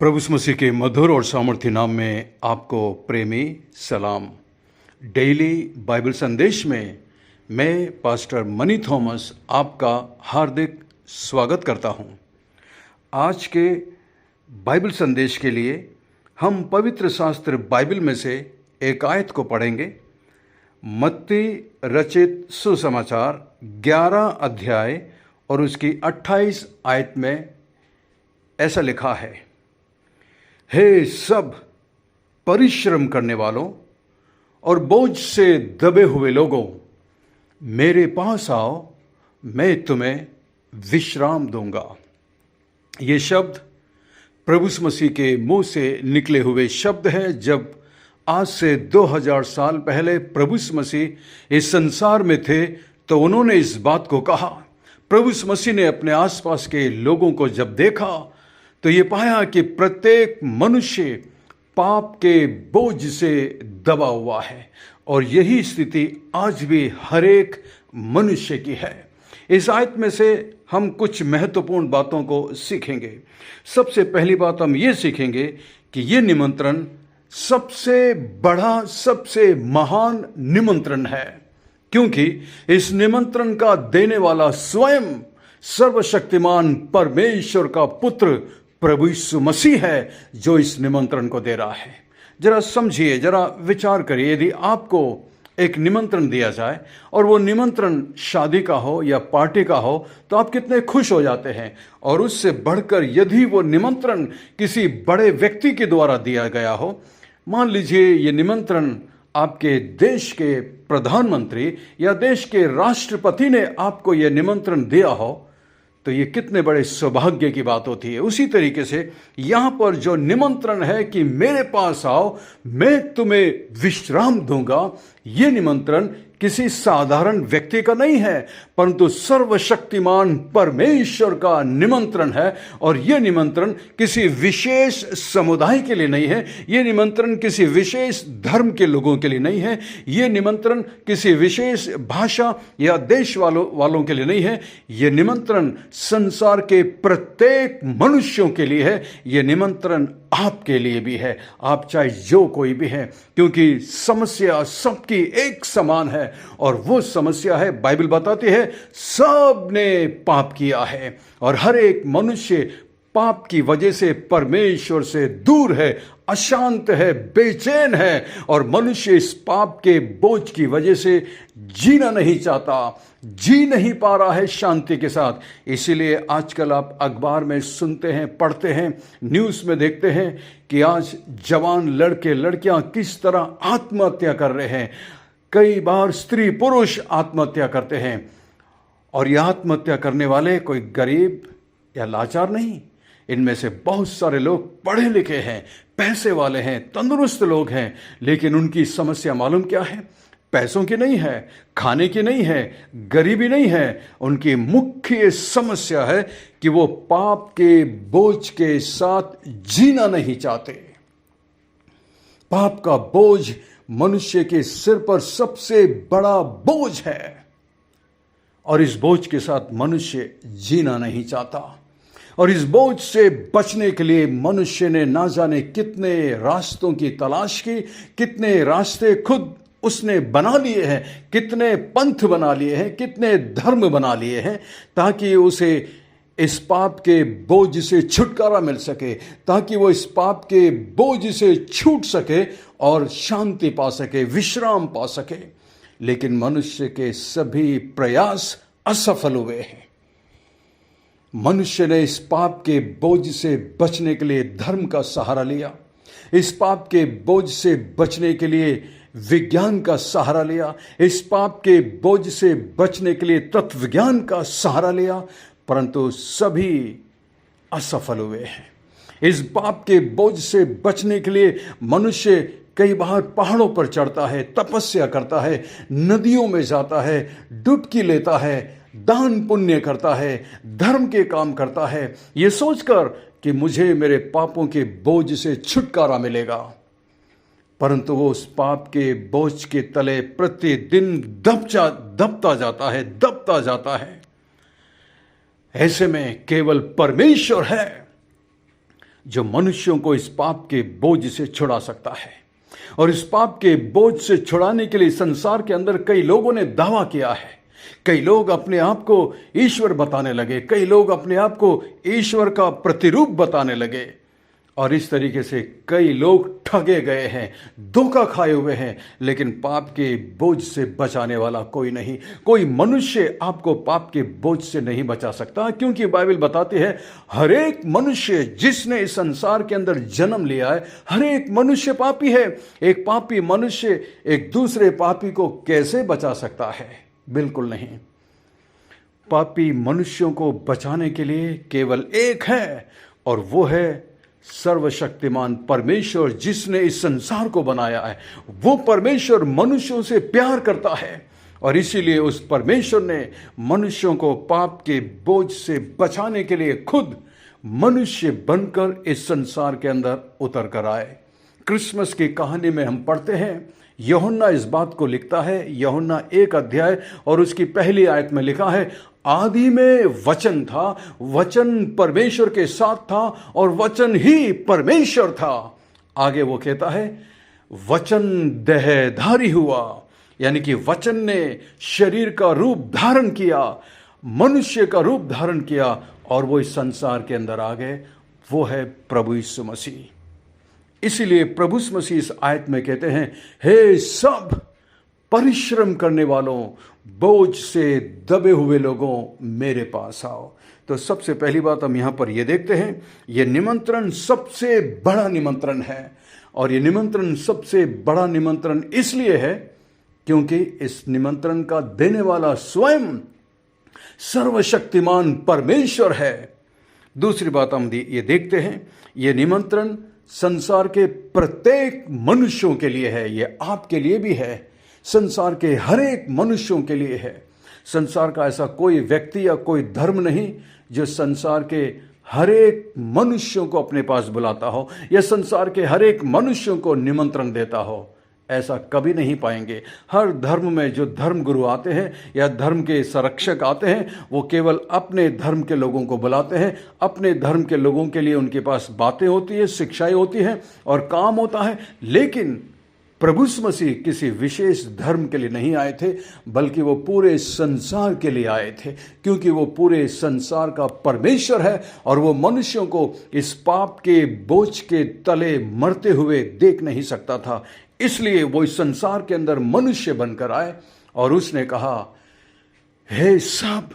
प्रभु यीशु मसीह के मधुर और सामर्थ्य नाम में आपको प्रेमी सलाम। डेली बाइबल संदेश में मैं पास्टर मनी थॉमस आपका हार्दिक स्वागत करता हूं। आज के बाइबल संदेश के लिए हम पवित्र शास्त्र बाइबल में से एक आयत को पढ़ेंगे। मत्ती रचित सुसमाचार 11 अध्याय और उसकी 28 आयत में ऐसा लिखा है, हे सब परिश्रम करने वालों और बोझ से दबे हुए लोगों, मेरे पास आओ, मैं तुम्हें विश्राम दूंगा। ये शब्द प्रभु यीशु मसीह के मुंह से निकले हुए शब्द हैं। जब आज से 2000 साल पहले प्रभु यीशु मसीह इस संसार में थे तो उन्होंने इस बात को कहा। प्रभु यीशु मसीह ने अपने आसपास के लोगों को जब देखा तो ये पाया कि प्रत्येक मनुष्य पाप के बोझ से दबा हुआ है और यही स्थिति आज भी हर एक मनुष्य की है। इस आयत में से हम कुछ महत्वपूर्ण बातों को सीखेंगे। सबसे पहली बात हम ये सीखेंगे कि ये निमंत्रण सबसे बड़ा, सबसे महान निमंत्रण है, क्योंकि इस निमंत्रण का देने वाला स्वयं सर्वशक्तिमान परमेश्वर का पुत्र प्रभु यीशु मसीह है जो इस निमंत्रण को दे रहा है। जरा समझिए, जरा विचार करिए, यदि आपको एक निमंत्रण दिया जाए और वो निमंत्रण शादी का हो या पार्टी का हो तो आप कितने खुश हो जाते हैं। और उससे बढ़कर यदि वो निमंत्रण किसी बड़े व्यक्ति के द्वारा दिया गया हो, मान लीजिए ये निमंत्रण आपके देश के प्रधानमंत्री या देश के राष्ट्रपति ने आपको ये निमंत्रण दिया हो, तो ये कितने बड़े सौभाग्य की बात होती है। उसी तरीके से यहाँ पर जो निमंत्रण है कि मेरे पास आओ, मैं तुम्हें विश्राम दूंगा, ये निमंत्रण किसी साधारण व्यक्ति का नहीं है, परंतु सर्वशक्तिमान परमेश्वर का निमंत्रण है। और यह निमंत्रण किसी विशेष समुदाय के लिए नहीं है, यह निमंत्रण किसी विशेष धर्म के लोगों के लिए नहीं है, यह निमंत्रण किसी विशेष भाषा या देश वालों के लिए नहीं है। यह निमंत्रण संसार के प्रत्येक मनुष्यों के लिए है। यह निमंत्रण आपके लिए भी है, आप चाहे जो कोई भी हैं, क्योंकि समस्या सबकी एक समान है और वो समस्या है, बाइबल बताती है, सब ने पाप किया है और हर एक मनुष्य पाप की वजह से परमेश्वर से दूर है, अशांत है, बेचैन है और मनुष्य इस पाप के बोझ की वजह से जीना नहीं चाहता, जी नहीं पा रहा है शांति के साथ। इसीलिए आजकल आप अखबार में सुनते हैं, पढ़ते हैं, न्यूज़ में देखते हैं कि आज जवान लड़के लड़कियां किस तरह आत्महत्या कर रहे हैं। कई बार स्त्री पुरुष आत्महत्या करते हैं और ये आत्महत्या करने वाले कोई गरीब या लाचार नहीं, इनमें से बहुत सारे लोग पढ़े लिखे हैं, पैसे वाले हैं, तंदुरुस्त लोग हैं, लेकिन उनकी समस्या मालूम क्या है? पैसों की नहीं है, खाने की नहीं है, गरीबी नहीं है। उनकी मुख्य समस्या है कि वो पाप के बोझ के साथ जीना नहीं चाहते। पाप का बोझ मनुष्य के सिर पर सबसे बड़ा बोझ है और इस बोझ के साथ मनुष्य जीना नहीं चाहता। और इस बोझ से बचने के लिए मनुष्य ने ना जाने कितने रास्तों की तलाश की, कितने रास्ते खुद उसने बना लिए हैं, कितने पंथ बना लिए हैं, कितने धर्म बना लिए हैं, ताकि उसे इस पाप के बोझ से छुटकारा मिल सके, ताकि वो इस पाप के बोझ से छूट सके और शांति पा सके, विश्राम पा सके। लेकिन मनुष्य के सभी प्रयास असफल हुए हैं। मनुष्य ने इस पाप के बोझ से बचने के लिए धर्म का सहारा लिया, इस पाप के बोझ से बचने के लिए विज्ञान का सहारा लिया, इस पाप के बोझ से बचने के लिए तत्वज्ञान का सहारा लिया, परंतु सभी असफल हुए हैं। इस पाप के बोझ से बचने के लिए मनुष्य कई बार पहाड़ों पर चढ़ता है, तपस्या करता है, नदियों में जाता है, डुबकी लेता है, दान पुण्य करता है, धर्म के काम करता है, ये सोचकर कि मुझे मेरे पापों के बोझ से छुटकारा मिलेगा, परंतु वो उस पाप के बोझ के तले प्रतिदिन दबता जाता है। ऐसे में केवल परमेश्वर है जो मनुष्यों को इस पाप के बोझ से छुड़ा सकता है। और इस पाप के बोझ से छुड़ाने के लिए संसार के अंदर कई लोगों ने दावा किया है। कई लोग अपने आप को ईश्वर बताने लगे, कई लोग अपने आप को ईश्वर का प्रतिरूप बताने लगे, और इस तरीके से कई लोग ठगे गए हैं, धोखा खाए हुए हैं। लेकिन पाप के बोझ से बचाने वाला कोई नहीं, कोई मनुष्य आपको पाप के बोझ से नहीं बचा सकता, क्योंकि बाइबल बताती है हर एक मनुष्य जिसने इस संसार के अंदर जन्म लिया है, हर एक मनुष्य पापी है। एक पापी मनुष्य एक दूसरे पापी को कैसे बचा सकता है? बिल्कुल नहीं। पापी मनुष्यों को बचाने के लिए केवल एक है, और वो है सर्वशक्तिमान परमेश्वर जिसने इस संसार को बनाया है। वो परमेश्वर मनुष्यों से प्यार करता है, और इसीलिए उस परमेश्वर ने मनुष्यों को पाप के बोझ से बचाने के लिए खुद मनुष्य बनकर इस संसार के अंदर उतर कर आए। क्रिसमस की कहानी में हम पढ़ते हैं, यूहन्ना इस बात को लिखता है। यूहन्ना 1 अध्याय और उसकी पहली आयत में लिखा है, आदि में वचन था, वचन परमेश्वर के साथ था, और वचन ही परमेश्वर था। आगे वो कहता है, वचन देहधारी हुआ, यानी कि वचन ने शरीर का रूप धारण किया, मनुष्य का रूप धारण किया, और वो इस संसार के अंदर आ गए। वो है प्रभु यीशु मसीह। इसीलिए प्रभु यीशु मसीह इस आयत में कहते हैं, हे सब परिश्रम करने वालों, बोझ से दबे हुए लोगों, मेरे पास आओ। तो सबसे पहली बात हम यहाँ पर ये देखते हैं, ये निमंत्रण सबसे बड़ा निमंत्रण है। और ये निमंत्रण सबसे बड़ा निमंत्रण इसलिए है क्योंकि इस निमंत्रण का देने वाला स्वयं सर्वशक्तिमान परमेश्वर है। दूसरी बात हम ये देखते हैं, ये निमंत्रण संसार के प्रत्येक मनुष्यों के लिए है। ये आपके लिए भी है, संसार के हर एक मनुष्यों के लिए है। संसार का ऐसा कोई व्यक्ति या कोई धर्म नहीं जो संसार के हर एक मनुष्यों को अपने पास बुलाता हो, या संसार के हर एक मनुष्यों को निमंत्रण देता हो। ऐसा कभी नहीं पाएंगे। हर धर्म में जो धर्म गुरु आते हैं या धर्म के संरक्षक आते हैं, वो केवल अपने धर्म के लोगों को बुलाते हैं। अपने धर्म के लोगों के लिए उनके पास बातें होती है, शिक्षाएं होती हैं और काम होता है। लेकिन प्रभु यीशु मसीह किसी विशेष धर्म के लिए नहीं आए थे, बल्कि वो पूरे संसार के लिए आए थे, क्योंकि वो पूरे संसार का परमेश्वर है और वो मनुष्यों को इस पाप के बोझ के तले मरते हुए देख नहीं सकता था। इसलिए वो इस संसार के अंदर मनुष्य बनकर आए और उसने कहा, हे सब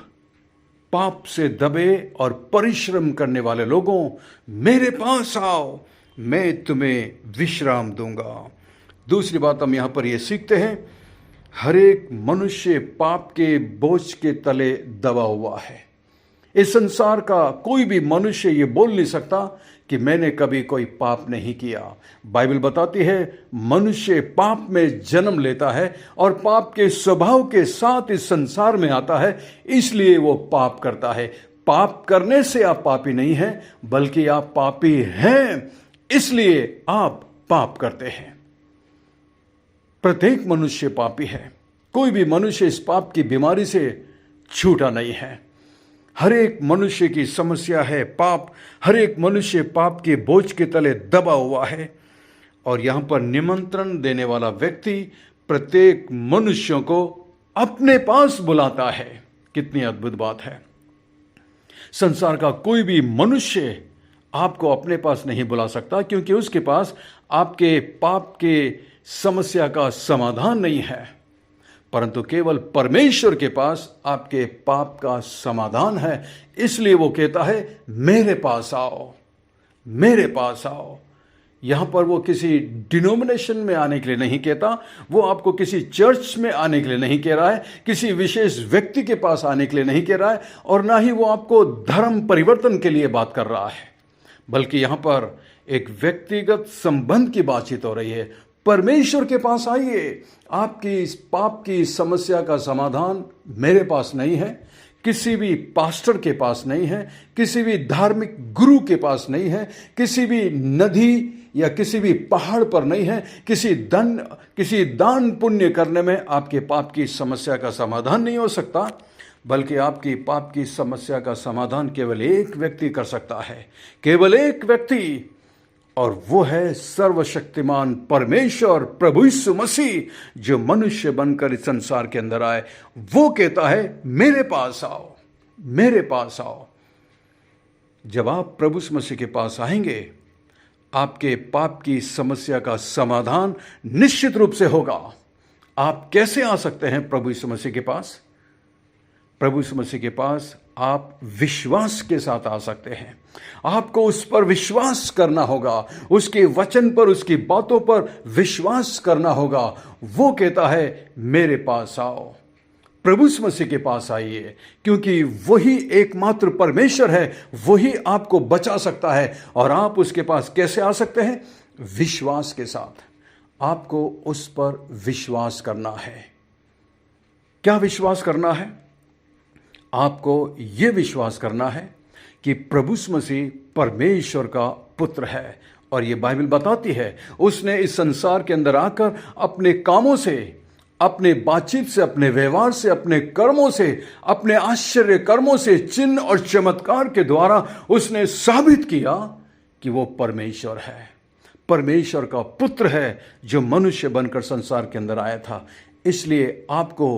पाप से दबे और परिश्रम करने वाले लोगों, मेरे पास आओ, मैं तुम्हें विश्राम दूंगा। दूसरी बात हम यहाँ पर ये सीखते हैं, हर एक मनुष्य पाप के बोझ के तले दबा हुआ है। इस संसार का कोई भी मनुष्य ये बोल नहीं सकता कि मैंने कभी कोई पाप नहीं किया। बाइबल बताती है मनुष्य पाप में जन्म लेता है और पाप के स्वभाव के साथ इस संसार में आता है, इसलिए वो पाप करता है। पाप करने से आप पापी नहीं हैं, बल्कि आप पापी हैं, इसलिए आप पाप करते हैं। प्रत्येक मनुष्य पापी है। कोई भी मनुष्य इस पाप की बीमारी से छूटा नहीं है। हर एक मनुष्य की समस्या है पाप। हर एक मनुष्य पाप के बोझ के तले दबा हुआ है। और यहाँ पर निमंत्रण देने वाला व्यक्ति प्रत्येक मनुष्यों को अपने पास बुलाता है। कितनी अद्भुत बात है। संसार का कोई भी मनुष्य आपको अपने पास नहीं बुला सकता, क्योंकि उसके पास आपके पाप के समस्या का समाधान नहीं है, परंतु केवल परमेश्वर के पास आपके पाप का समाधान है। इसलिए वो कहता है, मेरे पास आओ, मेरे पास आओ। यहाँ पर वो किसी डिनोमिनेशन में आने के लिए नहीं कहता, वो आपको किसी चर्च में आने के लिए नहीं कह रहा है, किसी विशेष व्यक्ति के पास आने के लिए नहीं कह रहा है, और ना ही वो आपको धर्म परिवर्तन के लिए बात कर रहा है, बल्कि यहाँ पर एक व्यक्तिगत संबंध की बातचीत हो रही है। परमेश्वर के पास आइए। आपकी इस पाप की समस्या का समाधान मेरे पास नहीं है, किसी भी पास्टर के पास नहीं है, किसी भी धार्मिक गुरु के पास नहीं है, किसी भी नदी या किसी भी पहाड़ पर नहीं है, किसी दान पुण्य करने में आपके पाप की समस्या का समाधान नहीं हो सकता, बल्कि आपकी पाप की समस्या का समाधान केवल एक व्यक्ति कर सकता है, केवल एक व्यक्ति, और वो है सर्वशक्तिमान परमेश्वर प्रभु यीशु मसीह, जो मनुष्य बनकर इस संसार के अंदर आए। वो कहता है मेरे पास आओ, मेरे पास आओ। जब आप प्रभु यीशु मसीह के पास आएंगे, आपके पाप की समस्या का समाधान निश्चित रूप से होगा। आप कैसे आ सकते हैं प्रभु यीशु मसीह के पास? प्रभु यीशु मसीह के पास आप विश्वास के साथ आ सकते हैं। आपको उस पर विश्वास करना होगा, उसके वचन पर, उसकी बातों पर विश्वास करना होगा। वो कहता है मेरे पास आओ, प्रभु यीशु मसीह के पास आइए, क्योंकि वही एकमात्र परमेश्वर है, वही आपको बचा सकता है। और आप उसके पास कैसे आ सकते हैं? विश्वास के साथ। आपको उस पर विश्वास करना है। क्या विश्वास करना है? आपको ये विश्वास करना है कि प्रभु यीशु मसीह परमेश्वर का पुत्र है। और ये बाइबल बताती है, उसने इस संसार के अंदर आकर अपने कामों से, अपने बातचीत से, अपने व्यवहार से, अपने कर्मों से, अपने आश्चर्य कर्मों से, चिन्ह और चमत्कार के द्वारा उसने साबित किया कि वो परमेश्वर है, परमेश्वर का पुत्र है, जो मनुष्य बनकर संसार के अंदर आया था। इसलिए आपको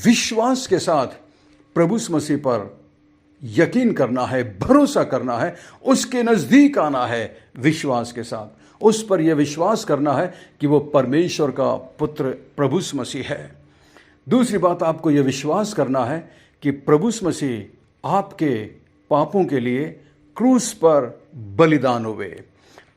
विश्वास के साथ प्रभु यीशु मसीह पर यकीन करना है, भरोसा करना है, उसके नज़दीक आना है विश्वास के साथ। उस पर यह विश्वास करना है कि वो परमेश्वर का पुत्र प्रभु यीशु मसीह है। दूसरी बात, आपको यह विश्वास करना है कि प्रभु यीशु मसीह आपके पापों के लिए क्रूस पर बलिदान हुए।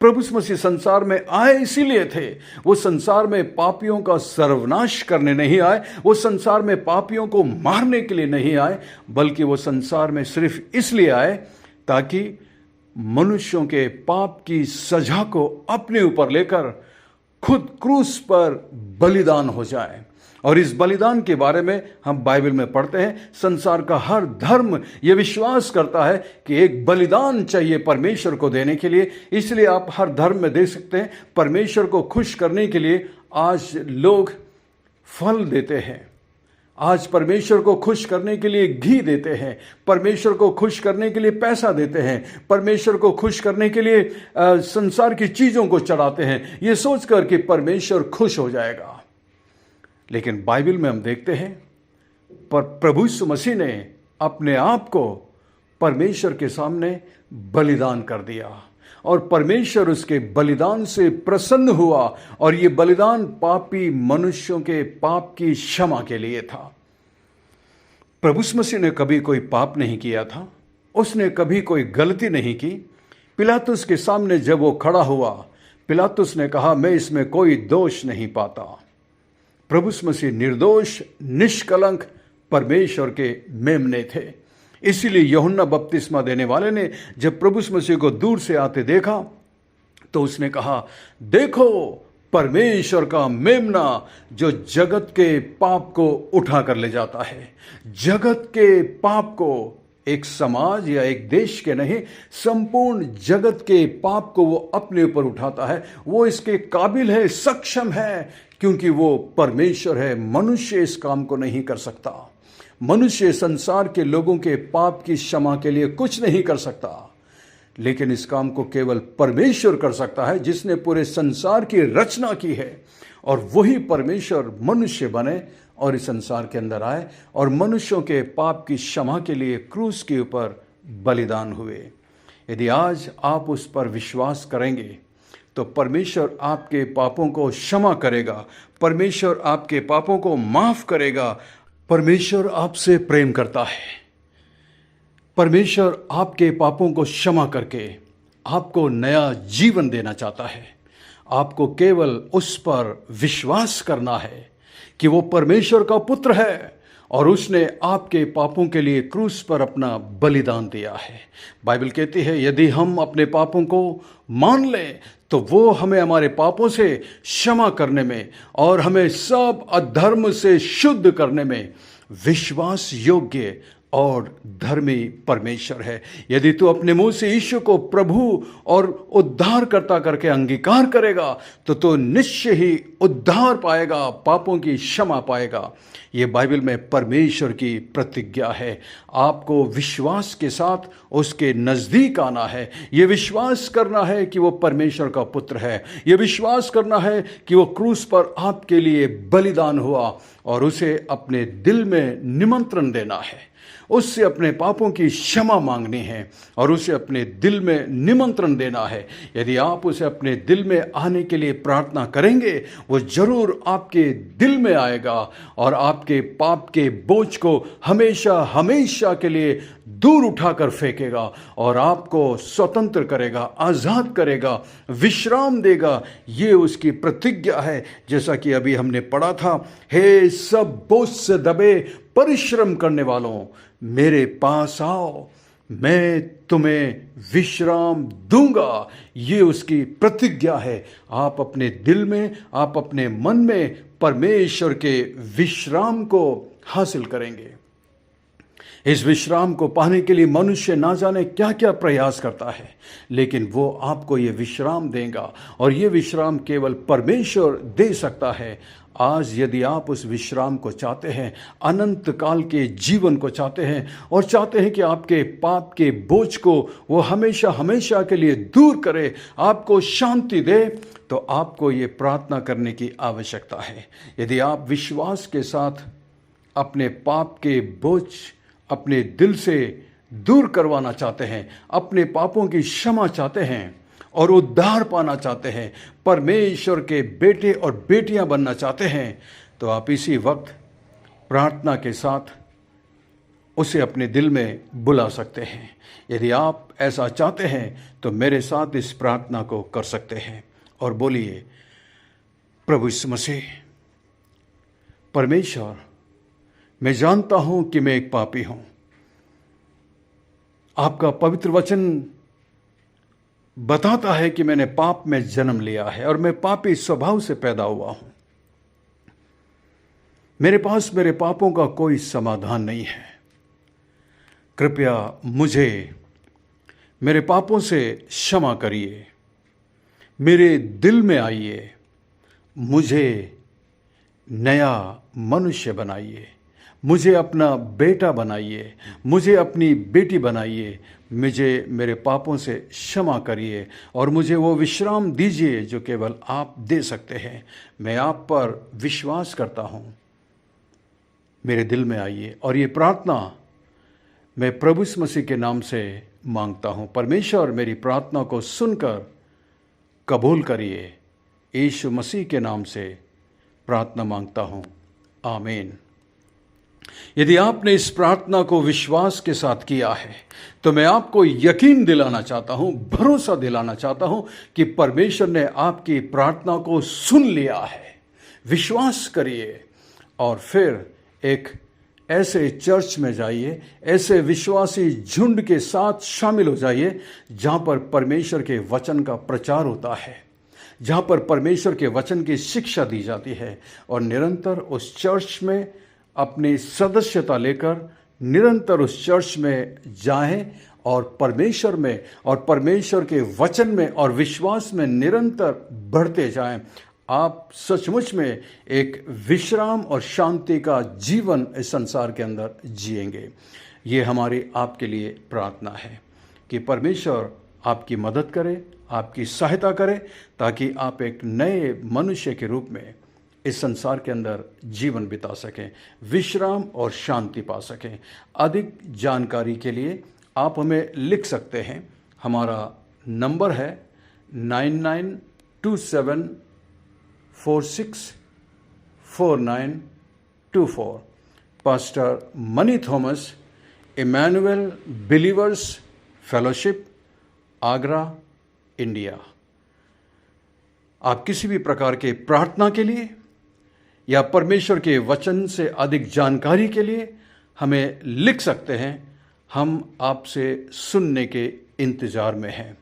प्रभु यीशु मसीह संसार में आए इसीलिए थे। वो संसार में पापियों का सर्वनाश करने नहीं आए, वो संसार में पापियों को मारने के लिए नहीं आए, बल्कि वो संसार में सिर्फ इसलिए आए ताकि मनुष्यों के पाप की सजा को अपने ऊपर लेकर खुद क्रूस पर बलिदान हो जाए। और इस बलिदान के बारे में हम बाइबल में पढ़ते हैं, संसार का हर धर्म ये विश्वास करता है कि एक बलिदान चाहिए परमेश्वर को देने के लिए। इसलिए आप हर धर्म में देख सकते हैं, परमेश्वर को खुश करने के लिए आज लोग फल देते हैं, आज परमेश्वर को खुश करने के लिए घी देते हैं, परमेश्वर को खुश करने के लिए पैसा देते हैं, परमेश्वर को खुश करने के लिए संसार की चीज़ों को चढ़ाते हैं, ये सोचकर कि परमेश्वर खुश हो जाएगा। लेकिन बाइबल में हम देखते हैं, पर प्रभु यीशु मसीह ने अपने आप को परमेश्वर के सामने बलिदान कर दिया, और परमेश्वर उसके बलिदान से प्रसन्न हुआ। और ये बलिदान पापी मनुष्यों के पाप की क्षमा के लिए था। प्रभु यीशु मसीह ने कभी कोई पाप नहीं किया था, उसने कभी कोई गलती नहीं की। पिलातुस के सामने जब वो खड़ा हुआ, पिलातुस ने कहा मैं इसमें कोई दोष नहीं पाता। प्रभु यीशु मसीह निर्दोष, निष्कलंक परमेश्वर के मेमने थे। इसीलिए यूहन्ना बपतिस्मा देने वाले ने जब प्रभु यीशु मसीह को दूर से आते देखा तो उसने कहा, देखो परमेश्वर का मेमना जो जगत के पाप को उठा कर ले जाता है। जगत के पाप को, एक समाज या एक देश के नहीं, संपूर्ण जगत के पाप को वो अपने ऊपर उठाता है। वो इसके काबिल है, सक्षम है, क्योंकि वो परमेश्वर है। मनुष्य इस काम को नहीं कर सकता। मनुष्य संसार के लोगों के पाप की क्षमा के लिए कुछ नहीं कर सकता, लेकिन इस काम को केवल परमेश्वर कर सकता है, जिसने पूरे संसार की रचना की है। और वही परमेश्वर मनुष्य बने और इस संसार के अंदर आए और मनुष्यों के पाप की क्षमा के लिए क्रूस के ऊपर बलिदान हुए। यदि आज आप उस पर विश्वास करेंगे तो परमेश्वर आपके पापों को क्षमा करेगा, परमेश्वर आपके पापों को माफ करेगा। परमेश्वर आपसे प्रेम करता है। परमेश्वर आपके पापों को क्षमा करके आपको नया जीवन देना चाहता है। आपको केवल उस पर विश्वास करना है कि वो परमेश्वर का पुत्र है और उसने आपके पापों के लिए क्रूस पर अपना बलिदान दिया है। बाइबल कहती है, यदि हम अपने पापों को मान लें तो वो हमें हमारे पापों से क्षमा करने में और हमें सब अधर्म से शुद्ध करने में विश्वास योग्य और धर्मी परमेश्वर है। यदि तू अपने मुंह से यीशु को प्रभु और उद्धारकर्ता करके अंगीकार करेगा तो तू निश्चय ही उद्धार पाएगा, पापों की क्षमा पाएगा। ये बाइबल में परमेश्वर की प्रतिज्ञा है। आपको विश्वास के साथ उसके नज़दीक आना है। ये विश्वास करना है कि वो परमेश्वर का पुत्र है। ये विश्वास करना है कि वो क्रूस पर आपके लिए बलिदान हुआ, और उसे अपने दिल में निमंत्रण देना है। उससे अपने पापों की क्षमा मांगनी है और उसे अपने दिल में निमंत्रण देना है। यदि आप उसे अपने दिल में आने के लिए प्रार्थना करेंगे, वो जरूर आपके दिल में आएगा और आपके पाप के बोझ को हमेशा हमेशा के लिए दूर उठाकर फेंकेगा और आपको स्वतंत्र करेगा, आज़ाद करेगा, विश्राम देगा। ये उसकी प्रतिज्ञा है। जैसा कि अभी हमने पढ़ा था, हे सब बोझ से दबे परिश्रम करने वालों, मेरे पास आओ, मैं तुम्हें विश्राम दूंगा। ये उसकी प्रतिज्ञा है। आप अपने दिल में, आप अपने मन में परमेश्वर के विश्राम को हासिल करेंगे। इस विश्राम को पाने के लिए मनुष्य ना जाने क्या क्या प्रयास करता है, लेकिन वो आपको ये विश्राम देगा, और ये विश्राम केवल परमेश्वर दे सकता है। आज यदि आप उस विश्राम को चाहते हैं, अनंत काल के जीवन को चाहते हैं, और चाहते हैं कि आपके पाप के बोझ को वो हमेशा हमेशा के लिए दूर करे, आपको शांति दे, तो आपको ये प्रार्थना करने की आवश्यकता है। यदि आप विश्वास के साथ अपने पाप के बोझ अपने दिल से दूर करवाना चाहते हैं, अपने पापों की क्षमा चाहते हैं और उद्धार पाना चाहते हैं, परमेश्वर के बेटे और बेटियां बनना चाहते हैं, तो आप इसी वक्त प्रार्थना के साथ उसे अपने दिल में बुला सकते हैं। यदि आप ऐसा चाहते हैं तो मेरे साथ इस प्रार्थना को कर सकते हैं और बोलिए, प्रभु यीशु मसीह, परमेश्वर, मैं जानता हूं कि मैं एक पापी हूं। आपका पवित्र वचन बताता है कि मैंने पाप में जन्म लिया है और मैं पापी स्वभाव से पैदा हुआ हूं। मेरे पास मेरे पापों का कोई समाधान नहीं है। कृपया मुझे मेरे पापों से क्षमा करिए, मेरे दिल में आइए, मुझे नया मनुष्य बनाइए, मुझे अपना बेटा बनाइए, मुझे अपनी बेटी बनाइए, मुझे मेरे पापों से क्षमा करिए और मुझे वो विश्राम दीजिए जो केवल आप दे सकते हैं। मैं आप पर विश्वास करता हूँ, मेरे दिल में आइए। और ये प्रार्थना मैं प्रभु यीशु मसीह के नाम से मांगता हूँ। परमेश्वर मेरी प्रार्थना को सुनकर कबूल करिए। यीशु मसीह के नाम से प्रार्थना मांगता हूँ, आमीन। यदि आपने इस प्रार्थना को विश्वास के साथ किया है तो मैं आपको यकीन दिलाना चाहता हूं, भरोसा दिलाना चाहता हूं कि परमेश्वर ने आपकी प्रार्थना को सुन लिया है। विश्वास करिए और फिर एक ऐसे चर्च में जाइए, ऐसे विश्वासी झुंड के साथ शामिल हो जाइए जहां पर परमेश्वर के वचन का प्रचार होता है, जहां पर परमेश्वर के वचन की शिक्षा दी जाती है, और निरंतर उस चर्च में अपनी सदस्यता लेकर निरंतर उस चर्च में जाएं और परमेश्वर में और परमेश्वर के वचन में और विश्वास में निरंतर बढ़ते जाएं। आप सचमुच में एक विश्राम और शांति का जीवन इस संसार के अंदर जिएंगे। ये हमारी आपके लिए प्रार्थना है कि परमेश्वर आपकी मदद करे, आपकी सहायता करे, ताकि आप एक नए मनुष्य के रूप में इस संसार के अंदर जीवन बिता सकें, विश्राम और शांति पा सकें। अधिक जानकारी के लिए आप हमें लिख सकते हैं। हमारा नंबर है 9927464924। Pastor Mani Thomas, Emmanuel believers fellowship, Agra, India. आप किसी भी प्रकार के प्रार्थना के लिए या परमेश्वर के वचन से अधिक जानकारी के लिए हमें लिख सकते हैं। हम आपसे सुनने के इंतज़ार में हैं।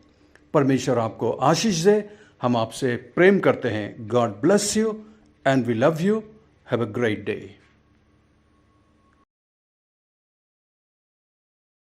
परमेश्वर आपको आशीष दे। हम आपसे प्रेम करते हैं। God bless you and we love you. Have a great day.